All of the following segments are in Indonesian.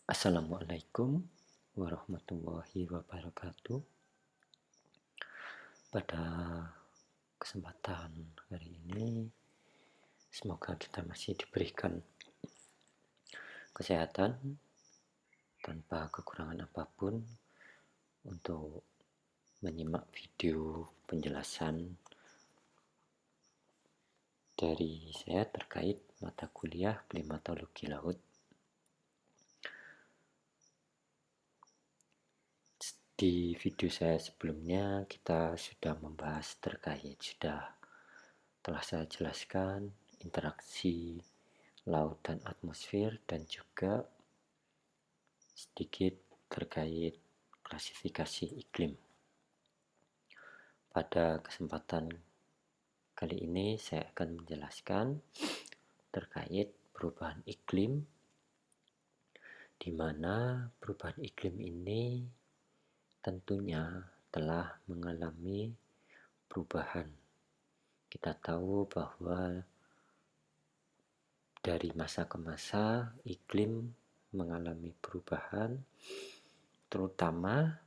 Assalamualaikum warahmatullahi wabarakatuh. Pada kesempatan hari ini, semoga kita masih diberikan kesehatan tanpa kekurangan apapun untuk menyimak video penjelasan dari saya terkait mata kuliah klimatologi laut. Di video saya sebelumnya kita sudah membahas telah saya jelaskan interaksi laut dan atmosfer dan juga sedikit terkait klasifikasi iklim. Pada kesempatan kali ini saya akan menjelaskan terkait perubahan iklim, di mana perubahan iklim ini tentunya telah mengalami perubahan. Kita tahu bahwa dari masa ke masa iklim mengalami perubahan, terutama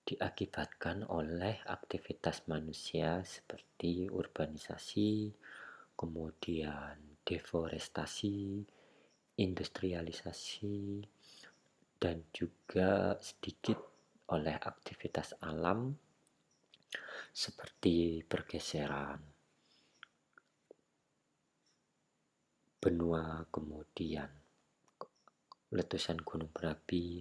diakibatkan oleh aktivitas manusia seperti urbanisasi, kemudian deforestasi, industrialisasi, dan juga sedikit oleh aktivitas alam seperti pergeseran benua, kemudian letusan gunung berapi,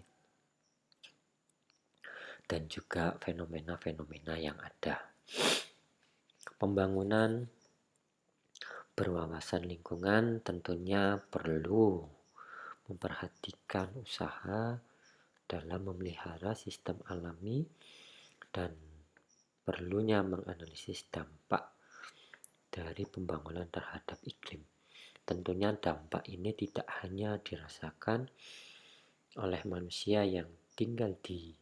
dan juga fenomena-fenomena yang ada. Pembangunan berwawasan lingkungan tentunya perlu memperhatikan usaha dalam memelihara sistem alami dan perlunya menganalisis dampak dari pembangunan terhadap iklim. Tentunya dampak ini tidak hanya dirasakan oleh manusia yang tinggal di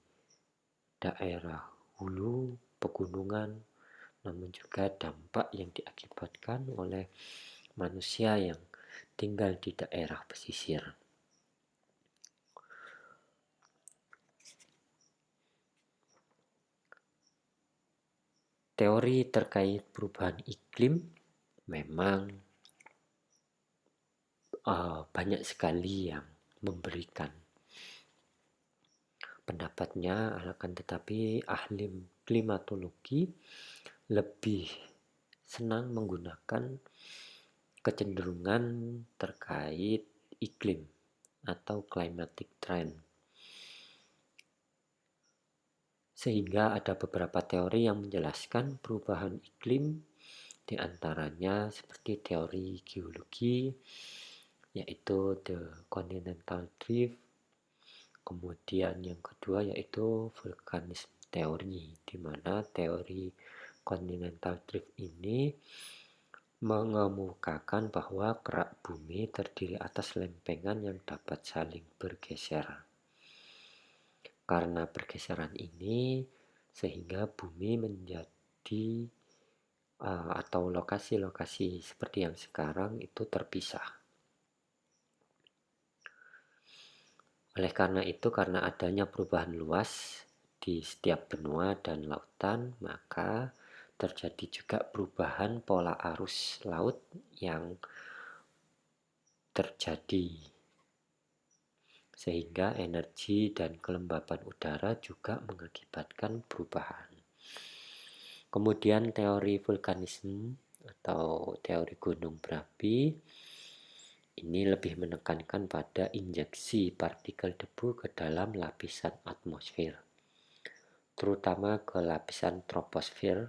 daerah hulu pegunungan, namun juga dampak yang diakibatkan oleh manusia yang tinggal di daerah pesisir. Teori terkait perubahan iklim memang banyak sekali yang memberikan pendapatnya, akan tetapi ahli klimatologi lebih senang menggunakan kecenderungan terkait iklim atau climatic trend. Sehingga ada beberapa teori yang menjelaskan perubahan iklim, di antaranya seperti teori geologi, yaitu the continental drift. Kemudian yang kedua yaitu vulkanisme teori, di mana teori continental drift ini mengemukakan bahwa kerak bumi terdiri atas lempengan yang dapat saling bergeser. Karena pergeseran ini sehingga bumi menjadi atau lokasi-lokasi seperti yang sekarang itu terpisah. Oleh karena itu, karena adanya perubahan luas di setiap benua dan lautan, maka terjadi juga perubahan pola arus laut yang terjadi, sehingga energi dan kelembapan udara juga mengakibatkan perubahan. Kemudian teori vulkanisme atau teori gunung berapi ini lebih menekankan pada injeksi partikel debu ke dalam lapisan atmosfer, terutama ke lapisan troposfer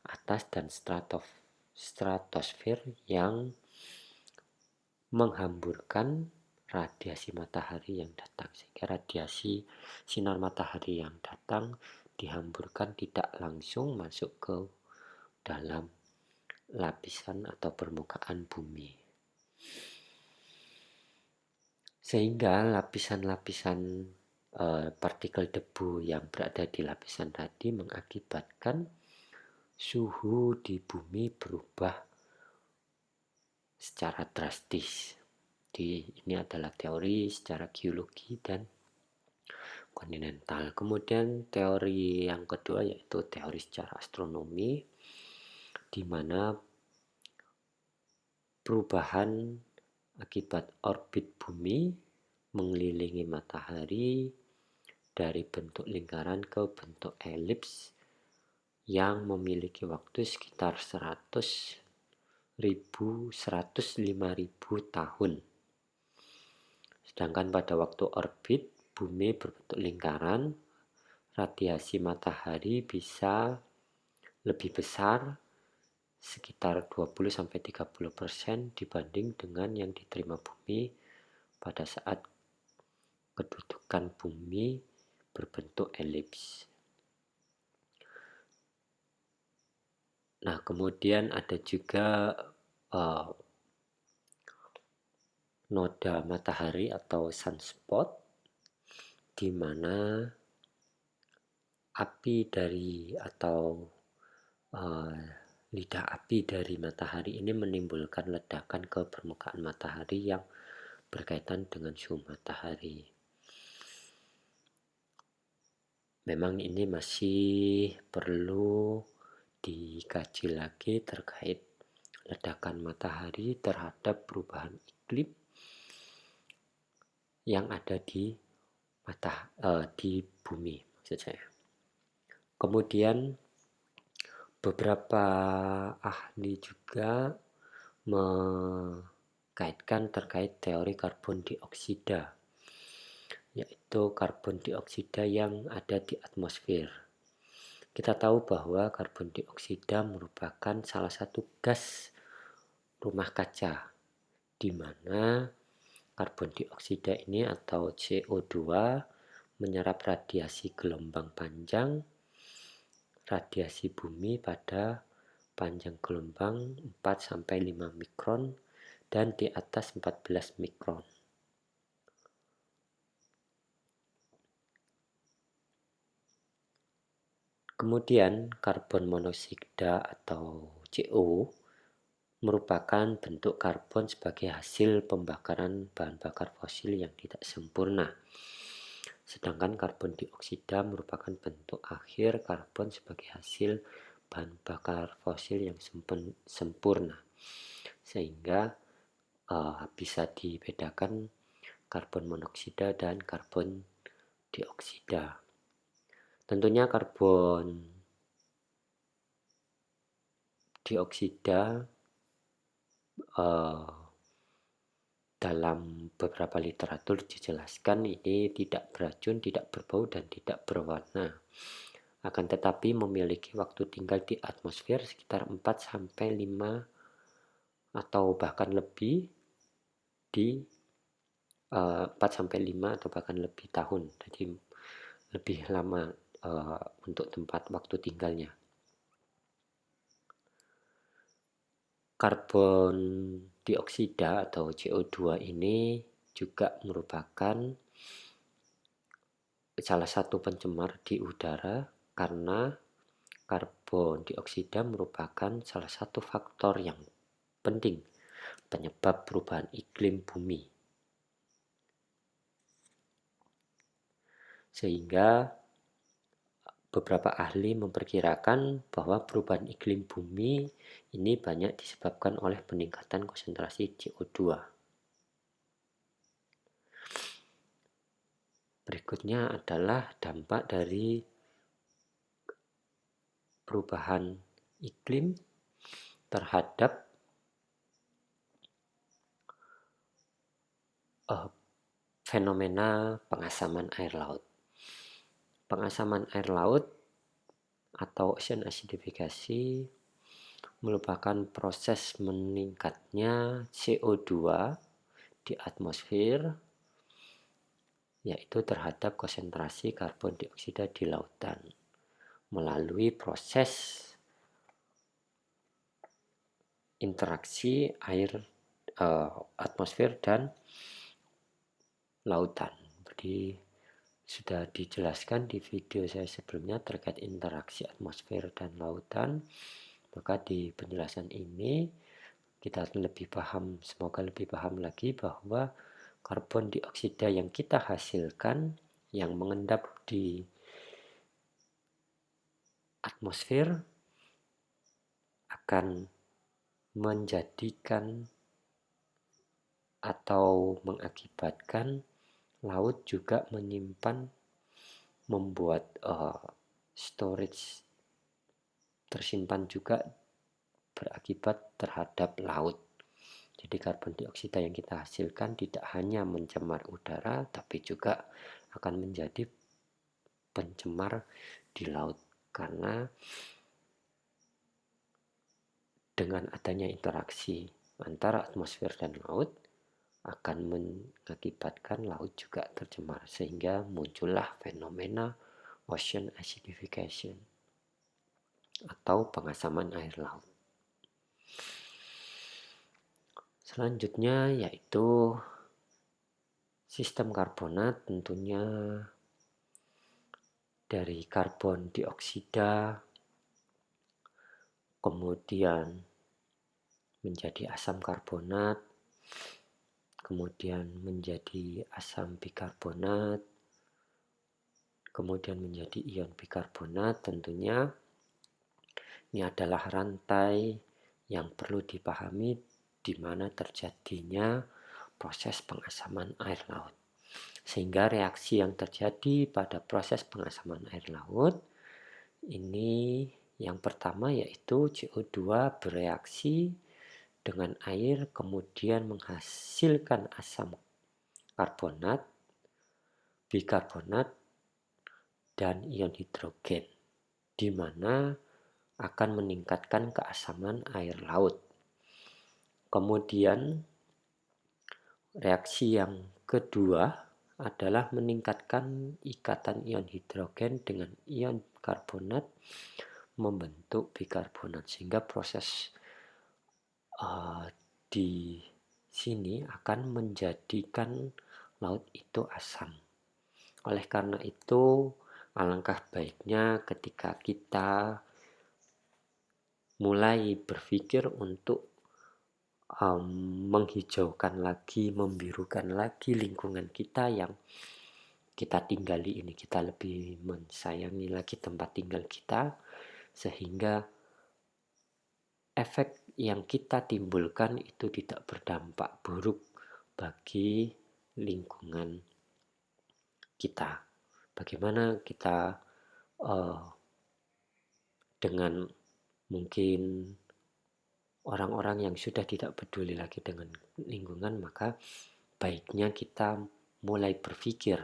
atas dan stratosfer yang menghamburkan radiasi matahari yang datang, sehingga radiasi sinar matahari yang datang dihamburkan tidak langsung masuk ke dalam lapisan atau permukaan bumi, sehingga lapisan-lapisan partikel debu yang berada di lapisan tadi mengakibatkan suhu di bumi berubah secara drastis, Jadi ini adalah teori secara geologi dan kontinental. Kemudian teori yang kedua yaitu teori secara astronomi, di mana perubahan akibat orbit bumi mengelilingi matahari dari bentuk lingkaran ke bentuk elips yang memiliki waktu sekitar 105.000 tahun. Sedangkan pada waktu orbit bumi berbentuk lingkaran, radiasi matahari bisa lebih besar sekitar 20-30% dibanding dengan yang diterima bumi pada saat kedudukan bumi berbentuk elips. Nah, kemudian ada juga noda matahari atau sunspot, di mana api dari atau lidah api dari matahari ini menimbulkan ledakan ke permukaan matahari yang berkaitan dengan suhu matahari. Memang ini masih perlu dikaji lagi terkait ledakan matahari terhadap perubahan iklim yang ada di bumi, maksud saya. Kemudian beberapa ahli juga mengkaitkan terkait teori karbon dioksida, yaitu karbon dioksida yang ada di atmosfer. Kita tahu bahwa karbon dioksida merupakan salah satu gas rumah kaca, di mana karbon dioksida ini atau CO2 menyerap radiasi gelombang panjang, radiasi bumi pada panjang gelombang 4-5 mikron dan di atas 14 mikron. Kemudian karbon monoksida atau CO merupakan bentuk karbon sebagai hasil pembakaran bahan bakar fosil yang tidak sempurna. Sedangkan karbon dioksida merupakan bentuk akhir karbon sebagai hasil bahan bakar fosil yang sempurna. Sehingga bisa dibedakan karbon monoksida dan karbon dioksida. Tentunya karbon dioksida dalam beberapa literatur dijelaskan ini tidak beracun, tidak berbau, dan tidak berwarna. Akan tetapi memiliki waktu tinggal di atmosfer sekitar 4-5 atau bahkan lebih di 4-5 atau bahkan lebih tahun. Jadi lebih lama untuk tempat waktu tinggalnya. Karbon dioksida atau CO2 ini juga merupakan salah satu pencemar di udara karena karbon dioksida merupakan salah satu faktor yang penting penyebab perubahan iklim bumi. Sehingga beberapa ahli memperkirakan bahwa perubahan iklim bumi ini banyak disebabkan oleh peningkatan konsentrasi CO2. Berikutnya adalah dampak dari perubahan iklim terhadap fenomena pengasaman air laut. Pengasaman air laut atau ocean acidification merupakan proses meningkatnya CO2 di atmosfer, yaitu terhadap konsentrasi karbon dioksida di lautan melalui proses interaksi air atmosfer dan lautan. Jadi sudah dijelaskan di video saya sebelumnya terkait interaksi atmosfer dan lautan. Maka di penjelasan ini kita lebih paham, semoga lebih paham lagi bahwa karbon dioksida yang kita hasilkan yang mengendap di atmosfer akan menjadikan atau mengakibatkan laut juga menyimpan, membuat storage tersimpan juga berakibat terhadap laut. Jadi karbon dioksida yang kita hasilkan tidak hanya mencemar udara, tapi juga akan menjadi pencemar di laut. Karena dengan adanya interaksi antara atmosfer dan laut akan mengakibatkan laut juga tercemar, sehingga muncullah fenomena ocean acidification atau pengasaman air laut. Selanjutnya yaitu sistem karbonat, tentunya dari karbon dioksida kemudian menjadi asam karbonat, kemudian menjadi asam bikarbonat, kemudian menjadi ion bikarbonat. Tentunya ini adalah rantai yang perlu dipahami di mana terjadinya proses pengasaman air laut. Sehingga reaksi yang terjadi pada proses pengasaman air laut ini yang pertama yaitu CO2 bereaksi dengan air kemudian menghasilkan asam karbonat, bikarbonat, dan ion hidrogen, di mana akan meningkatkan keasaman air laut. Kemudian reaksi yang kedua adalah meningkatkan ikatan ion hidrogen dengan ion karbonat membentuk bikarbonat, sehingga proses di sini akan menjadikan laut itu asam. Oleh karena itu, alangkah baiknya ketika kita mulai berpikir untuk menghijaukan lagi, membirukan lagi lingkungan kita yang kita tinggali ini, kita lebih mensayangi lagi tempat tinggal kita, sehingga efek yang kita timbulkan itu tidak berdampak buruk bagi lingkungan kita. Bagaimana kita dengan mungkin orang-orang yang sudah tidak peduli lagi dengan lingkungan, maka baiknya kita mulai berpikir,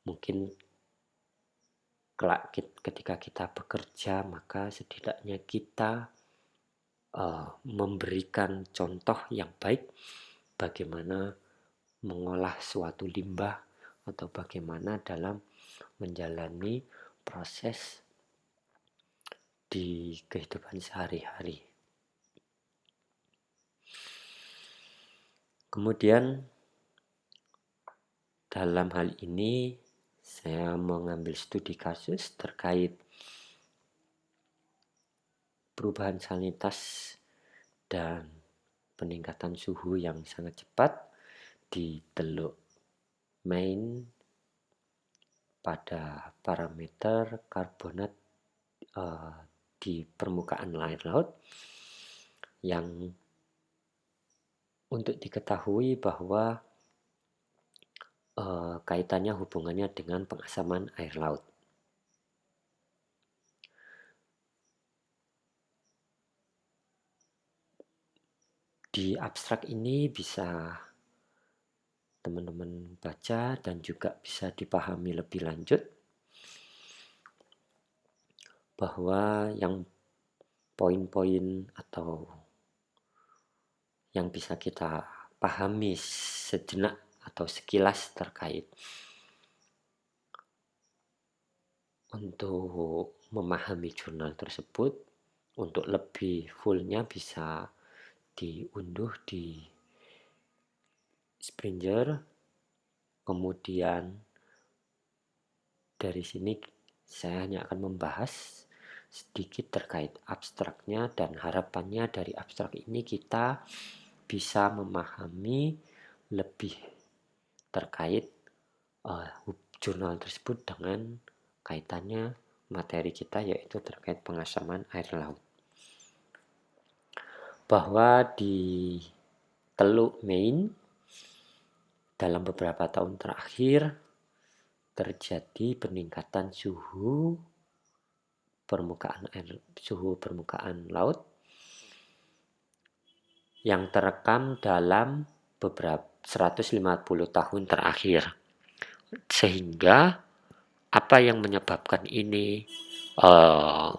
mungkin kelak ketika kita bekerja, maka setidaknya kita memberikan contoh yang baik bagaimana mengolah suatu limbah atau bagaimana dalam menjalani proses di kehidupan sehari-hari. Kemudian dalam hal ini saya mengambil studi kasus terkait perubahan salinitas dan peningkatan suhu yang sangat cepat di Teluk Maine pada parameter karbonat di permukaan air laut, yang untuk diketahui bahwa kaitannya hubungannya dengan pengasaman air laut. Di abstrak ini bisa teman-teman baca dan juga bisa dipahami lebih lanjut bahwa yang poin-poin atau yang bisa kita pahami sejenak atau sekilas terkait untuk memahami jurnal tersebut. Untuk lebih fullnya bisa diunduh di Springer. Kemudian dari sini saya hanya akan membahas sedikit terkait abstraknya, dan harapannya dari abstrak ini kita bisa memahami lebih terkait jurnal tersebut dengan kaitannya materi kita, yaitu terkait pengasaman air laut. Bahwa di Teluk Maine dalam beberapa tahun terakhir terjadi peningkatan suhu permukaan laut yang terekam dalam beberapa 150 tahun terakhir. Sehingga apa yang menyebabkan ini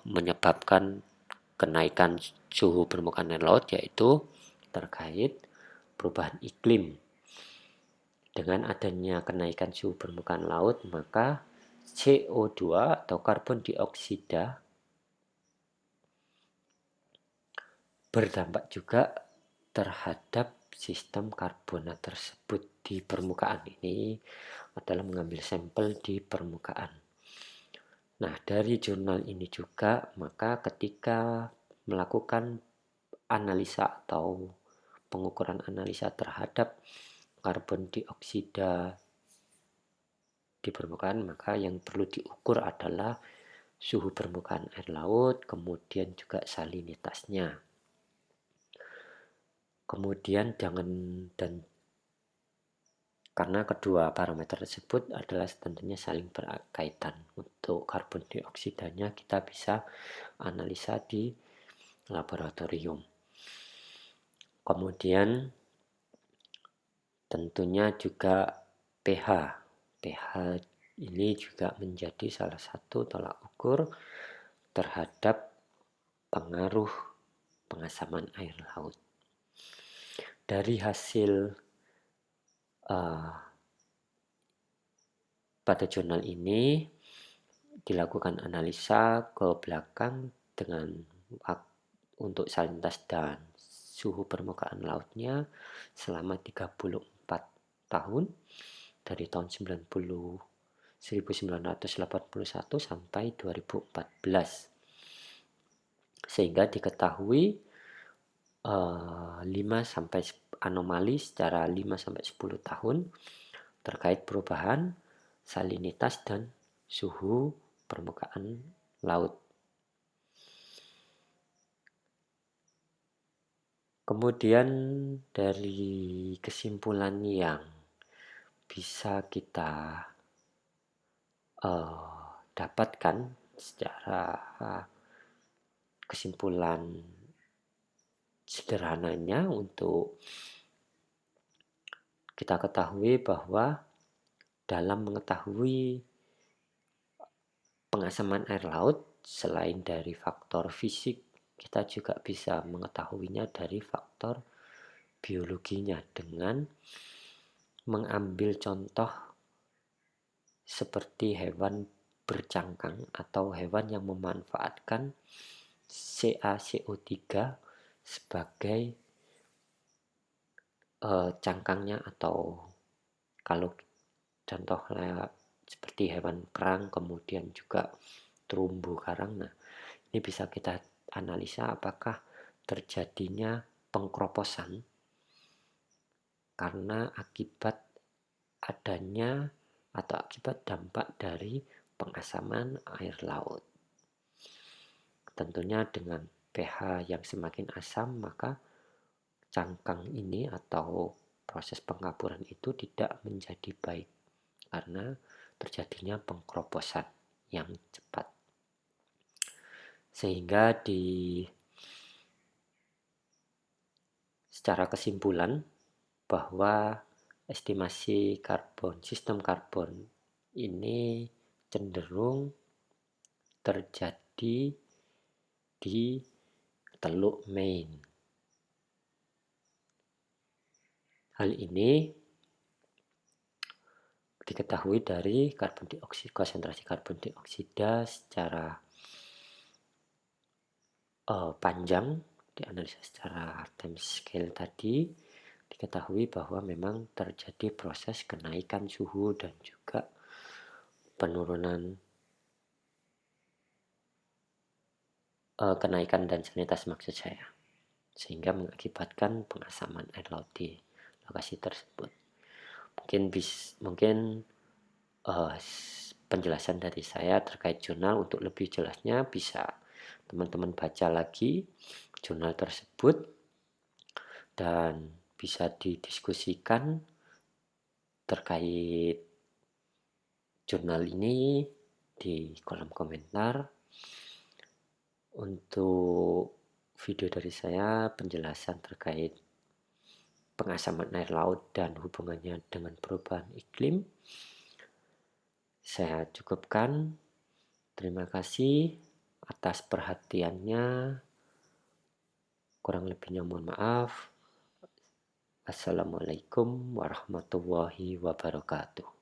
menyebabkan kenaikan suhu permukaan air laut, yaitu terkait perubahan iklim. Dengan adanya kenaikan suhu permukaan laut, maka CO2 atau karbon dioksida berdampak juga terhadap sistem karbonat tersebut di permukaan. Ini adalah mengambil sampel di permukaan. Nah, dari jurnal ini juga, maka ketika melakukan analisa atau pengukuran analisa terhadap karbon dioksida di permukaan, maka yang perlu diukur adalah suhu permukaan air laut, kemudian juga salinitasnya. Kemudian karena kedua parameter tersebut adalah tentunya saling berkaitan. Untuk karbon dioksidanya kita bisa analisa di laboratorium. Kemudian tentunya juga pH. pH ini juga menjadi salah satu tolak ukur terhadap pengaruh pengasaman air laut. Dari hasil pada jurnal ini dilakukan analisa ke belakang untuk salinitas dan suhu permukaan lautnya selama 34 tahun dari tahun 1981 sampai 2014, sehingga diketahui 5 sampai anomali secara 5 sampai 10 tahun terkait perubahan salinitas dan suhu permukaan laut. Kemudian dari kesimpulan yang bisa kita dapatkan secara kesimpulan sederhananya, untuk kita ketahui bahwa dalam mengetahui pengasaman air laut, selain dari faktor fisik, kita juga bisa mengetahuinya dari faktor biologinya dengan mengambil contoh seperti hewan bercangkang atau hewan yang memanfaatkan CaCO3 sebagai cangkangnya, atau kalau contohnya seperti hewan kerang, kemudian juga terumbu karang. Nah, ini bisa kita analisa apakah terjadinya pengkroposan karena akibat adanya atau akibat dampak dari pengasaman air laut. Tentunya dengan pH yang semakin asam, maka cangkang ini atau proses pengaburan itu tidak menjadi baik karena terjadinya pengkroposan yang cepat. Sehingga secara kesimpulan bahwa estimasi sistem karbon ini cenderung terjadi di Teluk Maine. Hal ini diketahui dari konsentrasi karbon dioksida secara panjang, dianalisa secara time scale tadi, diketahui bahwa memang terjadi proses kenaikan suhu dan juga penurunan kenaikan densitas maksud saya, sehingga mengakibatkan pengasaman air laut di lokasi tersebut. Mungkin penjelasan dari saya terkait jurnal. Untuk lebih jelasnya bisa teman-teman baca lagi jurnal tersebut dan bisa didiskusikan terkait jurnal ini di kolom komentar. Untuk video dari saya penjelasan terkait pengasaman air laut dan hubungannya dengan perubahan iklim, saya cukupkan. Terima kasih atas perhatiannya. Kurang lebihnya mohon maaf. Assalamualaikum warahmatullahi wabarakatuh.